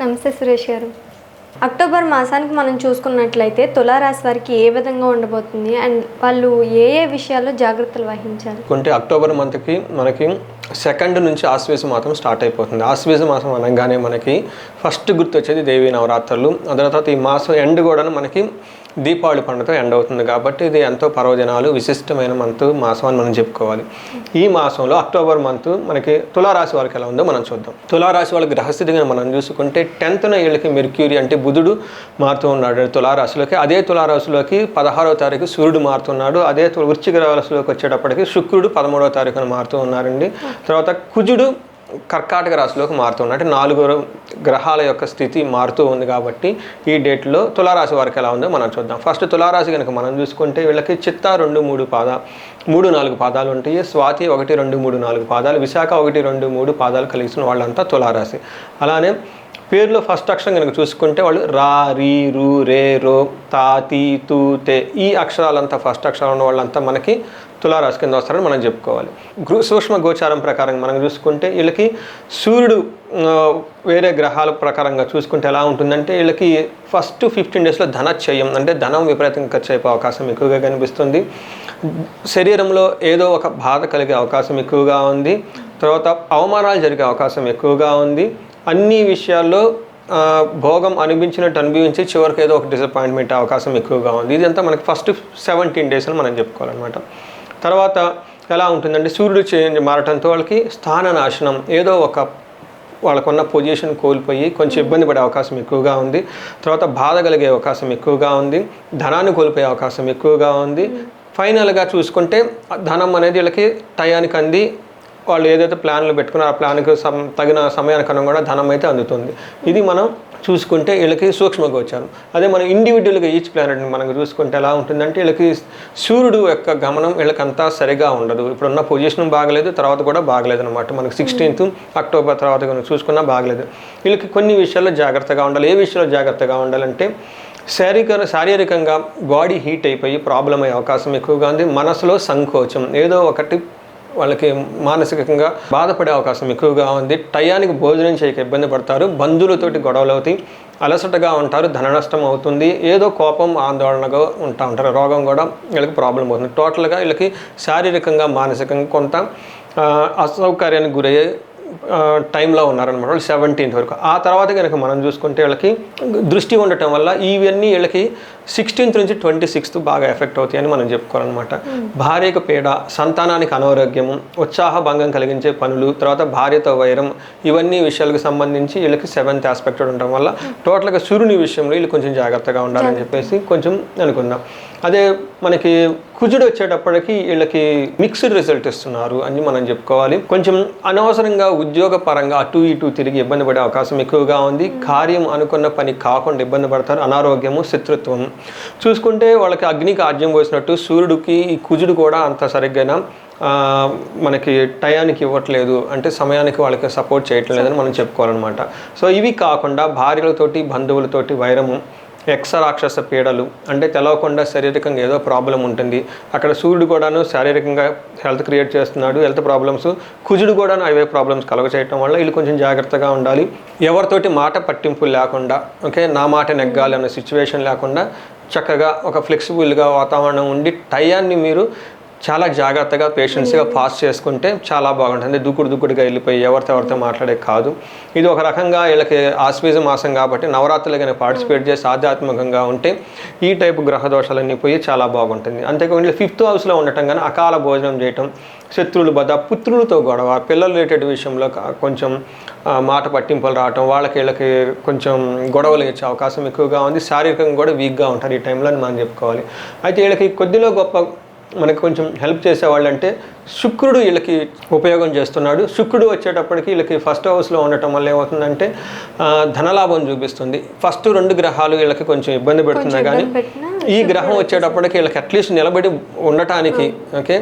నమస్తే సురేష్ గారు. అక్టోబర్ మాసానికి మనం చూసుకున్నట్లయితే తులారాశి వారికి ఏ విధంగా ఉండబోతుంది అండ్ వాళ్ళు ఏ ఏ విషయాల్లో జాగ్రత్తలు వహించాలి? కొంటే అక్టోబర్ మంత్కి మనకి 2 నుంచి ఆశ్వేజ మాసం స్టార్ట్ అయిపోతుంది. ఆశ్వేజ మాసం అనగానే మనకి ఫస్ట్ గుర్తొచ్చేది దేవీ నవరాత్రులు. ఆ తర్వాత ఈ మాసం ఎండ్ కూడా మనకి దీపావళి పండుగతో ఎండ్ అవుతుంది కాబట్టి ఇది ఎంతో పర్వదినాలు విశిష్టమైన మాసం అని మనం చెప్పుకోవాలి. ఈ మాసంలో అక్టోబర్ మంత్ మనకి తులారాశి వాళ్ళకి ఎలా ఉందో మనం చూద్దాం. తులారాశి వాళ్ళకి గ్రహస్థితిగా మనం చూసుకుంటే 10th వీళ్ళకి మెర్క్యూరీ అంటే బుధుడు మారుతూ ఉన్నాడు తులారాశిలోకి. అదే తులారాశిలోకి 16వ తారీఖు సూర్యుడు మారుతున్నాడు. అదే వృశ్చిక రాశిలోకి వచ్చేటప్పటికి శుక్రుడు 13వ తారీఖున మారుతూ ఉన్నారండి. తర్వాత కుజుడు కర్కాటక రాశిలోకి మారుతున్నాడు. అంటే 4 గ్రహాల యొక్క స్థితి మారుతూ ఉంది కాబట్టి ఈ డేట్లో తులారాశి వారికి ఎలా ఉందో మనం చూద్దాం. ఫస్ట్ తులారాశి కనుక మనం చూసుకుంటే వీళ్ళకి చిత్తా 2, 3, 4 పాదాలు ఉంటాయి. స్వాతి 1, 2, 3, 4 పాదాలు, విశాఖ 1, 2, 3 పాదాలు కలిగిన వాళ్ళంతా తులారాశి. అలానే పేరులో ఫస్ట్ అక్షరం కనుక చూసుకుంటే వాళ్ళు రా, రీ, రు, రే, రో, తా, తీ, తూ, తే ఈ అక్షరాలంతా ఫస్ట్ అక్షరాలు ఉన్న వాళ్ళంతా మనకి తులారాశి కింద వస్తారని మనం చెప్పుకోవాలి. సూక్ష్మ గోచారం ప్రకారం మనం చూసుకుంటే వీళ్ళకి సూర్యుడు వేరే గ్రహాల ప్రకారంగా చూసుకుంటే ఎలా ఉంటుందంటే వీళ్ళకి ఫస్ట్ 15 డేస్లో ధనక్షయం అంటే ధనం విపరీతంగా ఖర్చు అయిపోయే అవకాశం ఎక్కువగా కనిపిస్తుంది. శరీరంలో ఏదో ఒక బాధ కలిగే అవకాశం ఎక్కువగా ఉంది. తర్వాత అవమానాలు జరిగే అవకాశం ఎక్కువగా ఉంది. అన్ని విషయాల్లో భోగం అనుభవించి చివరికి ఏదో ఒక డిసప్పాయింట్మెంట్ అవకాశం ఎక్కువగా ఉంది. ఇదంతా మనకి ఫస్ట్ 17 డేస్ అని మనం చెప్పుకోవాలన్నమాట. తర్వాత ఎలా ఉంటుందంటే సూర్యుడు చేంజ్ మారటంతో వాళ్ళకి స్థాన నాశనం, ఏదో ఒక వాళ్ళకున్న పొజిషన్ కోల్పోయి కొంచెం ఇబ్బంది పడే అవకాశం ఎక్కువగా ఉంది. తర్వాత బాధ కలిగే అవకాశం ఎక్కువగా ఉంది. ధనాన్ని కోల్పోయే అవకాశం ఎక్కువగా ఉంది. ఫైనల్గా చూసుకుంటే ధనం అనేది వీళ్ళకి టయానికి అంది వాళ్ళు ఏదైతే ప్లాన్లు పెట్టుకున్నారో ఆ ప్లాన్కి తగిన సమయానికన్నా కూడా ధనం అయితే అందుతుంది. ఇది మనం చూసుకుంటే వీళ్ళకి సూక్ష్మ గోచారం. అదే మనం ఇండివిజువల్గా ఈచ్ ప్లానెట్ని మనం చూసుకుంటే ఎలా ఉంటుందంటే వీళ్ళకి సూర్యుడు యొక్క గమనం వీళ్ళకంతా సరిగా ఉండదు. ఇప్పుడున్న పొజిషన్ బాగలేదు, తర్వాత కూడా బాగలేదు అనమాట. మనకి 16th అక్టోబర్ తర్వాత కనుక చూసుకున్నా బాగలేదు. వీళ్ళకి కొన్ని విషయాల్లో జాగ్రత్తగా ఉండాలి. ఏ విషయాల్లో జాగ్రత్తగా ఉండాలంటే శారీరకంగా బాడీ హీట్ అయిపోయి ప్రాబ్లం అయ్యే అవకాశం ఎక్కువగా ఉంది. మనసులో సంకోచం, ఏదో ఒకటి వాళ్ళకి మానసికంగా బాధపడే అవకాశం ఎక్కువగా ఉంది. టయానికి భోజనం చేయక ఇబ్బంది పడతారు. బంధువులతోటి గొడవలు అవుతాయి. అలసటగా ఉంటారు. ధన నష్టం అవుతుంది. ఏదో కోపం ఆందోళనగా ఉంటారు. రోగం కూడా వీళ్ళకి ప్రాబ్లం అవుతుంది. టోటల్గా వీళ్ళకి శారీరకంగా మానసికంగా కొంత అసౌకర్యానికి గురయ్యే టైంలో ఉన్నారనమాట వాళ్ళు 17th వరకు. ఆ తర్వాత కనుక మనం చూసుకుంటే వీళ్ళకి దృష్టి ఉండటం వల్ల ఇవన్నీ వీళ్ళకి 16th నుంచి 26th బాగా ఎఫెక్ట్ అవుతాయని మనం చెప్పుకోవాలన్నమాట. భార్యకు పీడ, సంతానానికి అనారోగ్యము, ఉత్సాహ భంగం కలిగించే పనులు, తర్వాత భార్యతో వైరం, ఇవన్నీ విషయాలకు సంబంధించి వీళ్ళకి 7th ఆస్పెక్ట్ ఉండటం వల్ల టోటల్గా సూర్యుని విషయంలో వీళ్ళు కొంచెం జాగ్రత్తగా ఉండాలని చెప్పేసి కొంచెం అనుకుందాం. అదే మనకి కుజుడు వచ్చేటప్పటికి వీళ్ళకి మిక్స్డ్ రిజల్ట్ ఇస్తున్నారు అని మనం చెప్పుకోవాలి. కొంచెం అనవసరంగా ఉద్యోగ పరంగా అటు ఇటు తిరిగి ఇబ్బంది పడే అవకాశం ఎక్కువగా ఉంది. కార్యం అనుకున్న పని కాకుండా ఇబ్బంది పడతారు. అనారోగ్యము, శత్రుత్వం చూసుకుంటే వాళ్ళకి అగ్నికి ఆజ్యం పోసినట్టు సూర్యుడికి ఈ కుజుడు కూడా అంత సరిగ్గా మనకి టయానికి ఇవ్వట్లేదు, అంటే సమయానికి వాళ్ళకి సపోర్ట్ చేయటం లేదని మనం చెప్పుకోవాలన్నమాట. సో ఇవి కాకుండా భార్యలతోటి బంధువులతోటి వైరము, రాక్షస పీడలు, అంటే తెలవకుండా శారీరకంగా ఏదో ప్రాబ్లం ఉంటుంది. అక్కడ సూర్యుడు కూడాను శారీరకంగా హెల్త్ క్రియేట్ చేస్తున్నాడు, హెల్త్ ప్రాబ్లమ్స్. కుజుడు కూడాను అవే ప్రాబ్లమ్స్ కలగచేయటం వల్ల వీళ్ళు కొంచెం జాగ్రత్తగా ఉండాలి. ఎవరితోటి మాట పట్టింపులు లేకుండా, ఓకే నా మాట నెగ్గాలి అనే సిచ్యువేషన్ లేకుండా చక్కగా ఒక ఫ్లెక్సిబుల్గా వాతావరణం ఉండి టయాన్ని మీరు చాలా జాగ్రత్తగా పేషెన్స్గా పాస్ చేసుకుంటే చాలా బాగుంటుంది. దుక్కుడుగా వెళ్ళిపోయి ఎవరితో మాట్లాడే కాదు. ఇది ఒక రకంగా వీళ్ళకి ఆశ్వేజ మాసం కాబట్టి నవరాత్రులు కానీ పార్టిసిపేట్ చేసి ఆధ్యాత్మికంగా ఉంటే ఈ టైపు గ్రహ దోషాలన్నీ పోయి చాలా బాగుంటుంది. అంతేకాకుండా 5th హౌస్లో ఉండటం కానీ అకాల భోజనం చేయటం, శత్రువులు బద, పుత్రులతో గొడవ, పిల్లల రిలేటెడ్ విషయంలో కొంచెం మాట పట్టింపులు రావటం, వీళ్ళకి కొంచెం గొడవలు ఇచ్చే అవకాశం ఎక్కువగా ఉంది. శారీరకంగా కూడా వీక్గా ఉంటారు ఈ టైంలో అని మనం చెప్పుకోవాలి. అయితే వీళ్ళకి కొద్దిలో గొప్ప మనకు కొంచెం హెల్ప్ చేసేవాళ్ళు అంటే శుక్రుడు వీళ్ళకి ఉపయోగం చేస్తున్నాడు. శుక్రుడు వచ్చేటప్పటికి వీళ్ళకి ఫస్ట్ హౌస్లో ఉండటం వల్ల ఏమవుతుందంటే ధనలాభం చూపిస్తుంది. ఫస్ట్ 2 గ్రహాలు వీళ్ళకి కొంచెం ఇబ్బంది పెడుతున్నాయి, కానీ ఈ గ్రహం వచ్చేటప్పటికి వీళ్ళకి అట్లీస్ట్ నిలబడి ఉండటానికి, ఓకే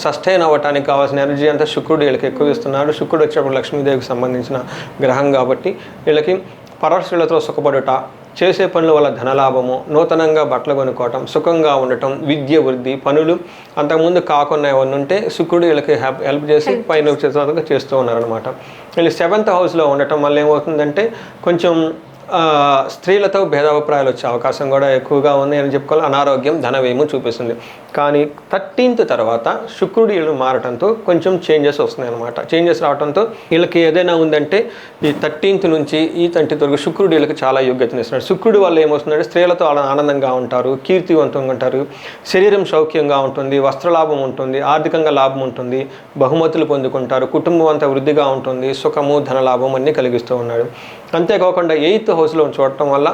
సస్టైన్ అవ్వటానికి కావాల్సిన ఎనర్జీ అంతా శుక్రుడు వీళ్ళకి ఎక్కువ ఇస్తున్నాడు. శుక్రుడు వచ్చేటప్పుడు లక్ష్మీదేవికి సంబంధించిన గ్రహం కాబట్టి వీళ్ళకి పరస్త్రీలతో సుఖపడుట, చేసే పనుల వల్ల ధనలాభము, నూతనంగా బట్టలు కొనుక్కోవటం, సుఖంగా ఉండటం, విద్య వృద్ధి, పనులు అంతకుముందు కాకుండా ఏమన్నా ఉంటే శుక్రుడు వీళ్ళకి హెల్ప్ చేసి పైన చేస్తూ ఉన్నారనమాట. వీళ్ళు 7th హౌస్లో ఉండటం వల్ల ఏమవుతుందంటే కొంచెం స్త్రీలతో భేదాభిప్రాయాలు వచ్చే అవకాశం కూడా ఎక్కువగా ఉంది అని చెప్పుకోవాలి. అనారోగ్యం, ధనవ్యయము చూపిస్తుంది. కానీ 13th తర్వాత శుక్రుడు వీళ్ళు మారటంతో కొంచెం చేంజెస్ వస్తున్నాయి అనమాట. చేంజెస్ రావడంతో వీళ్ళకి ఏదైనా ఉందంటే ఈ 13th నుంచి ఈ 20th వరకు శుక్రుడు వీళ్ళకి చాలా యోగ్యతనిస్తున్నాడు. శుక్రుడు వల్ల ఏమొస్తుందంటే స్త్రీలతో ఆనందంగా ఉంటారు, కీర్తివంతంగా ఉంటారు, శరీరం సౌఖ్యంగా ఉంటుంది, వస్త్రలాభం ఉంటుంది, ఆర్థికంగా లాభం ఉంటుంది, బహుమతులు పొందుకుంటారు, కుటుంబం అంతా వృద్ధిగా ఉంటుంది, సుఖము, ధనలాభం అన్నీ కలిగిస్తూ ఉన్నాడు. అంతేకాకుండా 8th హౌస్లో చూడటం వల్ల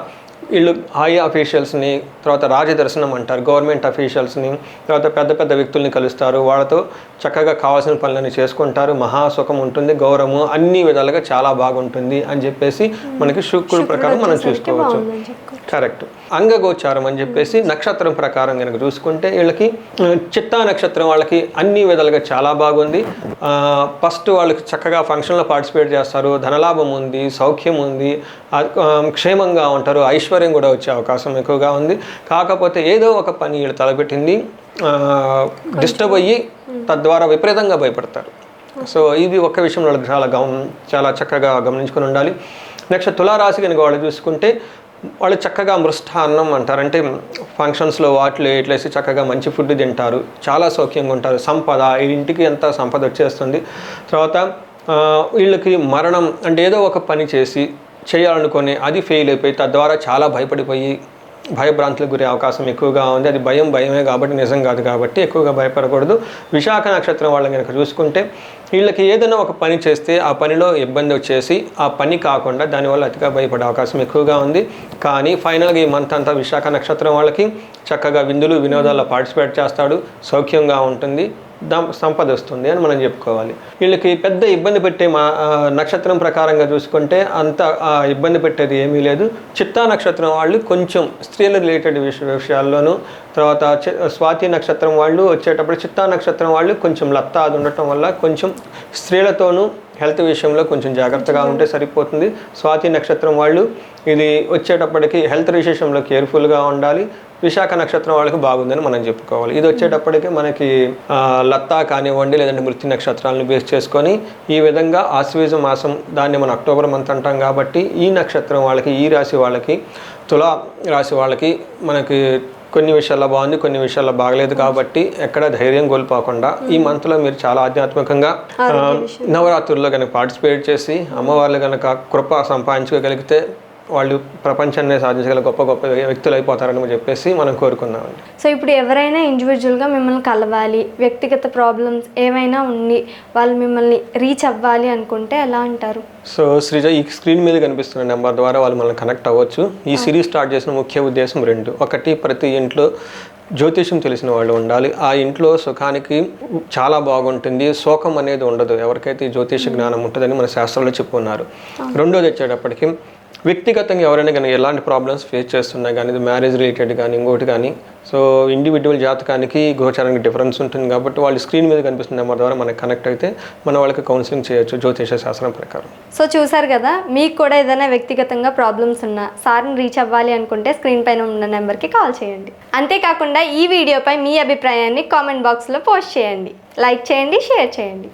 వీళ్ళు హై అఫీషియల్స్ని, తర్వాత రాజదర్శనం అంటారు, గవర్నమెంట్ అఫీషియల్స్ని, తర్వాత పెద్ద పెద్ద వ్యక్తుల్ని కలుస్తారు, వాళ్ళతో చక్కగా కావాల్సిన పనులని చేసుకుంటారు, మహాసుఖం ఉంటుంది, గౌరవము అన్ని విధాలుగా చాలా బాగుంటుంది అని చెప్పేసి మనకి శుక్రుడు ప్రకారం మనం చూసుకోవచ్చు. కరెక్ట్. అంగగోచారం అని చెప్పేసి నక్షత్రం ప్రకారం కనుక చూసుకుంటే వీళ్ళకి చిత్తా నక్షత్రం వాళ్ళకి అన్ని విధాలుగా చాలా బాగుంది. ఫస్ట్ వాళ్ళకి చక్కగా ఫంక్షన్లో పార్టిసిపేట్ చేస్తారు, ధనలాభం ఉంది, సౌఖ్యం ఉంది, క్షేమంగా ఉంటారు, ఐశ్వర్యం కూడా వచ్చే అవకాశం ఎక్కువగా ఉంది. కాకపోతే ఏదో ఒక పని వీళ్ళు తలపెట్టింది డిస్టర్బ్ అయ్యి తద్వారా విపరీతంగా భయపడతారు. సో ఇది ఒక్క విషయం వాళ్ళకి చాలా చక్కగా గమనించుకొని ఉండాలి. నెక్స్ట్ తులారాశి కనుక వాళ్ళు చూసుకుంటే వాళ్ళు చక్కగా మృష్టాన్నం అంటారు, అంటే ఫంక్షన్స్లో వాటిలో ఇట్లేసి చక్కగా మంచి ఫుడ్ తింటారు, చాలా సౌఖ్యంగా ఉంటారు, సంపద ఇంటికి ఎంత సంపద వచ్చేస్తుంది. తర్వాత వీళ్ళకి మరణం అంటే ఏదో ఒక పని చేయాలనుకొని అది ఫెయిల్ అయిపోయి తద్వారా చాలా భయపడిపోయి భయభ్రాంతులకు గురే అవకాశం ఎక్కువగా ఉంది. అది భయమే కాబట్టి నిజం కాదు కాబట్టి ఎక్కువగా భయపడకూడదు. విశాఖ నక్షత్రం వాళ్ళని కనుక చూసుకుంటే వీళ్ళకి ఏదైనా ఒక పని చేస్తే ఆ పనిలో ఇబ్బంది వచ్చేసి ఆ పని కాకుండా దానివల్ల అతిగా భయపడే అవకాశం ఎక్కువగా ఉంది. కానీ ఫైనల్గా ఈ మంత్ అంతా విశాఖ నక్షత్రం వాళ్ళకి చక్కగా విందులు వినోదాల్లో పార్టిసిపేట్ చేస్తాడు, సౌఖ్యంగా ఉంటుంది, సంపద వస్తుంది అని మనం చెప్పుకోవాలి. వీళ్ళకి పెద్ద ఇబ్బంది పెట్టే నక్షత్రం ప్రకారంగా చూసుకుంటే అంత ఇబ్బంది పెట్టేది ఏమీ లేదు. చిత్తా నక్షత్రం వాళ్ళు కొంచెం స్త్రీల రిలేటెడ్ విషయాల్లోనూ, తర్వాత స్వాతి నక్షత్రం వాళ్ళు వచ్చేటప్పుడు చిత్తా నక్షత్రం వాళ్ళు కొంచెం లత్తా అది ఉండటం వల్ల కొంచెం స్త్రీలతోనూ హెల్త్ విషయంలో కొంచెం జాగ్రత్తగా ఉంటే సరిపోతుంది. స్వాతి నక్షత్రం వాళ్ళు ఇది వచ్చేటప్పటికి హెల్త్ విషయంలో కేర్ఫుల్గా ఉండాలి. విశాఖ నక్షత్రం వాళ్ళకి బాగుందని మనం చెప్పుకోవాలి. ఇది వచ్చేటప్పటికి మనకి లత్తా కానివ్వండి లేదంటే మృతి నక్షత్రాలను బేస్ చేసుకొని ఈ విధంగా ఆశ్వీజ మాసం దాన్ని మనం అక్టోబర్ మంత్ అంటాం కాబట్టి ఈ నక్షత్రం వాళ్ళకి, ఈ రాశి వాళ్ళకి, తులా రాశి వాళ్ళకి మనకి కొన్ని విషయాల్లో బాగుంది, కొన్ని విషయాల్లో బాగలేదు. కాబట్టి ఎక్కడ ధైర్యం కోల్పోకుండా ఈ మంత్లో మీరు చాలా ఆధ్యాత్మికంగా నవరాత్రుల్లో కనుక పార్టిసిపేట్ చేసి అమ్మవార్లు కనుక కృప సంపాదించుకోగలిగితే వాళ్ళు ప్రపంచాన్ని సాధించగల గొప్ప గొప్ప వ్యక్తులు అయిపోతారని చెప్పేసి మనం కోరుకున్నామండి. సో ఇప్పుడు ఎవరైనా ఇండివిజువల్గా మిమ్మల్ని కలవాలి, వ్యక్తిగత ప్రాబ్లమ్స్ ఏమైనా ఉండి వాళ్ళు మిమ్మల్ని రీచ్ అవ్వాలి అనుకుంటే ఎలా అంటారు? సో శ్రీజ, ఈ స్క్రీన్ మీద కనిపిస్తున్న నెంబర్ ద్వారా వాళ్ళు మనల్ని కనెక్ట్ అవ్వచ్చు. ఈ సిరీస్ స్టార్ట్ చేసిన ముఖ్య ఉద్దేశం రెండు. ఒకటి, ప్రతి ఇంట్లో జ్యోతిష్యం తెలిసిన వాళ్ళు ఉండాలి. ఆ ఇంట్లో సుఖానికి చాలా బాగుంటుంది, శోకం అనేది ఉండదు ఎవరికైతే ఈ జ్యోతిష జ్ఞానం ఉంటుందని మన శాస్త్రంలో చెప్పుకున్నారు. రెండోది వచ్చేటప్పటికి వ్యక్తిగతంగా ఎవరైనా కానీ ఎలాంటి ప్రాబ్లమ్స్ ఫేస్ చేస్తున్నా కానీ, ఇది మ్యారేజ్ రిలేటెడ్ కానీ ఇంకోటి కానీ, సో ఇండివిజువల్ జాతకానికి గోచారానికి డిఫరెన్స్ ఉంటుంది కాబట్టి వాళ్ళు స్క్రీన్ మీద కనిపిస్తున్న నెంబర్ ద్వారా మనకి కనెక్ట్ అయితే మనం వాళ్ళకి కౌన్సిలింగ్ చేయొచ్చు జ్యోతిష శాస్త్రం ప్రకారం. సో చూసారు కదా, మీకు కూడా ఏదైనా వ్యక్తిగతంగా ప్రాబ్లమ్స్ ఉన్నా సార్ని రీచ్ అవ్వాలి అనుకుంటే స్క్రీన్ పైన ఉన్న నెంబర్కి కాల్ చేయండి. అంతేకాకుండా ఈ వీడియోపై మీ అభిప్రాయాన్ని కామెంట్ బాక్స్లో పోస్ట్ చేయండి, లైక్ చేయండి, షేర్ చేయండి.